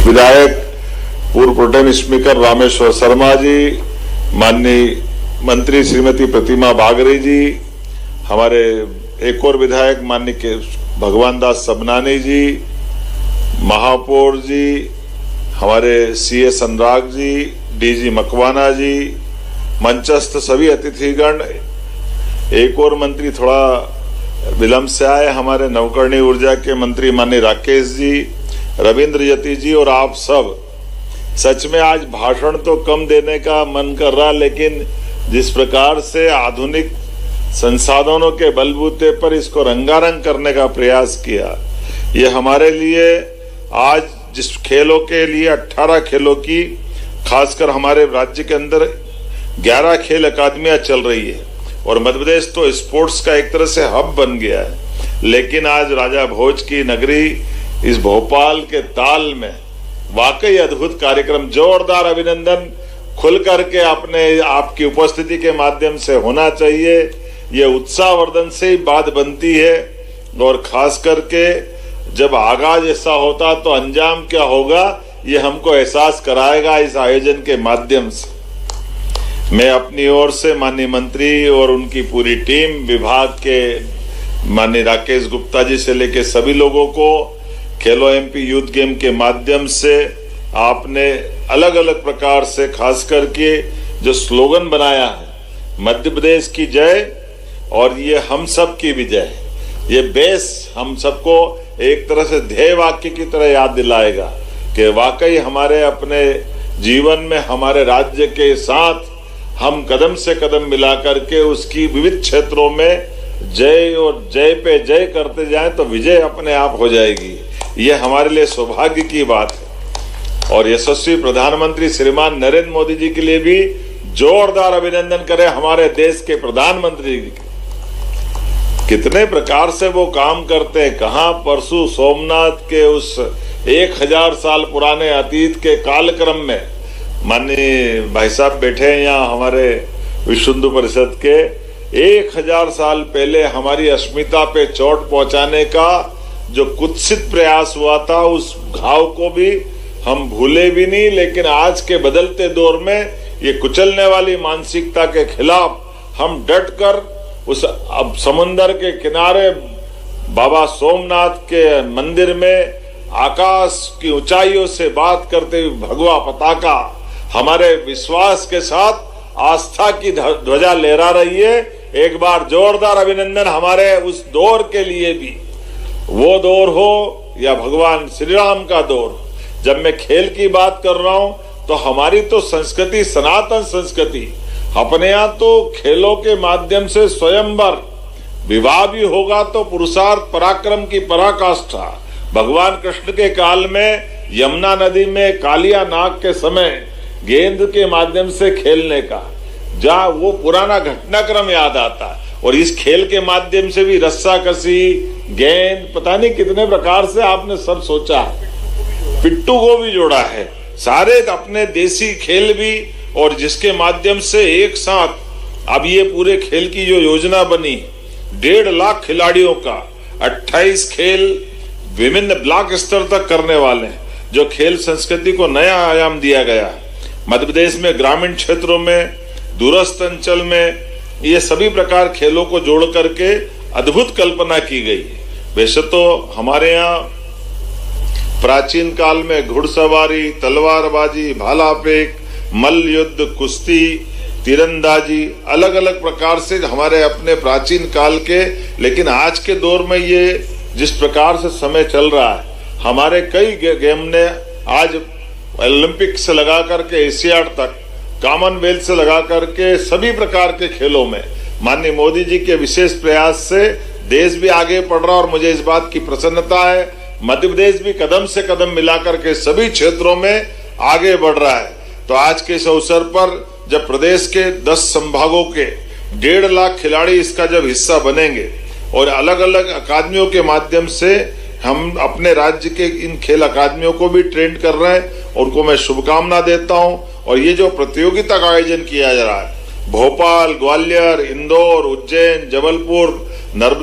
विधायक पूर्व pro tem speaker Rameshwar Sharma ji, माननीय मंत्री श्रीमती प्रतिमा बागरी जी, हमारे एक और विधायक माननीय भगवान दास सबनानी जी, महापौर जी, हमारे सीएस अनुराग जी, डीजी मकवाना जी, मंचस्थ सभी अतिथिगण, एक और मंत्री थोड़ा विलंब से आए, हमारे नवकरणीय ऊर्जा के मंत्री माननीय राकेश जी, रविंद्र यति जी और आप सब। सच में आज भाषण तो कम देने का मन कर रहा, लेकिन जिस प्रकार से आधुनिक संसाधनों के बलबूते पर इसको रंगारंग करने का प्रयास किया, ये हमारे लिए आज जिस खेलों के लिए 18 खेलों की, खासकर हमारे राज्य के अंदर 11 खेल अकादमियां चल रही है और मध्य प्रदेश तो स्पोर्ट्स का एक तरह से हब बन गया है, लेकिन आज राजा भोज की नगरी इस भोपाल के ताल में वाकई अद्भुत कार्यक्रम, जोरदार अभिनंदन खुल करके अपने आपकी उपस्थिति के माध्यम से होना चाहिए। ये उत्साहवर्धन से ही बात बनती है और खास करके जब आगाज ऐसा होता तो अंजाम क्या होगा, ये हमको एहसास कराएगा इस आयोजन के माध्यम से। मैं अपनी ओर से माननीय मंत्री और उनकी पूरी टीम, विभाग के माननीय राकेश गुप्ता जी से लेकर सभी लोगों को, खेलो एमपी यूथ गेम के माध्यम से आपने अलग अलग प्रकार से खास करके जो स्लोगन बनाया है, मध्य प्रदेश की जय और ये हम सब की विजय, ये बेस हम सबको एक तरह से ध्येय वाक्य की तरह याद दिलाएगा कि वाकई हमारे अपने जीवन में हमारे राज्य के साथ हम कदम से कदम मिला करके उसकी विविध क्षेत्रों में जय और जय पे जय करते जाएं तो विजय अपने आप हो जाएगी। ये हमारे लिए सौभाग्य की बात है और यशस्वी प्रधानमंत्री श्रीमान नरेंद्र मोदी जी के लिए भी जोरदार अभिनंदन करें। हमारे देश के प्रधानमंत्री जी कितने प्रकार से वो काम करते हैं, कहाँ परसों सोमनाथ के उस 1000 साल पुराने अतीत के कालक्रम में माननीय भाई साहब बैठे हैं यहाँ हमारे विश्व हिंदू परिषद के, 1000 साल पहले हमारी अस्मिता पे चोट पहुंचाने का जो कुत्सित प्रयास हुआ था, उस घाव को भी हम भूले भी नहीं। लेकिन आज के बदलते दौर में ये कुचलने वाली मानसिकता के खिलाफ हम डट कर उस अब समुन्दर के किनारे बाबा सोमनाथ के मंदिर में आकाश की ऊंचाइयों से बात करते हुए भगवा पताका हमारे विश्वास के साथ आस्था की ध्वजा लहरा रही है। एक बार जोरदार अभिनंदन हमारे उस दौर के लिए भी, वो दौर हो या भगवान श्री राम का दौर। जब मैं खेल की बात कर रहा हूं तो हमारी तो संस्कृति, सनातन संस्कृति, अपने यहाँ तो खेलों के माध्यम से स्वयंवर, विवाह भी होगा तो पुरुषार्थ पराक्रम की पराकाष्ठा। भगवान कृष्ण के काल में यमुना नदी में कालिया नाग के समय गेंद के माध्यम से खेलने का, जहाँ वो पुराना घटनाक्रम याद आता है। और इस खेल के माध्यम से भी रस्साकसी, गेंद, पता नहीं कितने प्रकार से आपने सब सोचा है, पिट्टू को भी जोड़ा है, सारे अपने देसी खेल भी, और जिसके माध्यम से एक साथ अब ये पूरे खेल की जो योजना बनी, 1.5 लाख खिलाड़ियों का 28 खेल विभिन्न ब्लॉक स्तर तक करने वाले हैं, जो खेल संस्कृति को नया आयाम दिया गया है। मध्य प्रदेश में ग्रामीण क्षेत्रों में, दूरस्थ अंचल में ये सभी प्रकार खेलों को जोड़ करके अद्भुत कल्पना की गई। वैसे तो हमारे यहाँ प्राचीन काल में घुड़सवारी, तलवारबाजी, भाला फेंक, मल्ल युद्ध, कुश्ती, तीरंदाजी, अलग अलग प्रकार से हमारे अपने प्राचीन काल के, लेकिन आज के दौर में ये जिस प्रकार से समय चल रहा है, हमारे कई गेम ने आज ओलंपिक से लगा करके एशियाड तक, कॉमनवेल्थ से लगा करके सभी प्रकार के खेलों में माननीय मोदी जी के विशेष प्रयास से देश भी आगे बढ़ रहा। और मुझे इस बात की प्रसन्नता है, मध्य प्रदेश भी कदम से कदम मिलाकर के सभी क्षेत्रों में आगे बढ़ रहा है। तो आज के इस अवसर पर जब प्रदेश के 10 संभागों के 1.5 लाख खिलाड़ी इसका जब हिस्सा बनेंगे और अलग अलग अकादमियों के माध्यम से हम अपने राज्य के इन खेल अकादमियों को भी ट्रेंड कर रहे हैं, उनको मैं शुभकामना देता हूं। और ये जो प्रतियोगिता का आयोजन किया जा रहा है, भोपाल, ग्वालियर, इंदौर, उज्जैन, जबलपुर, नर्मदा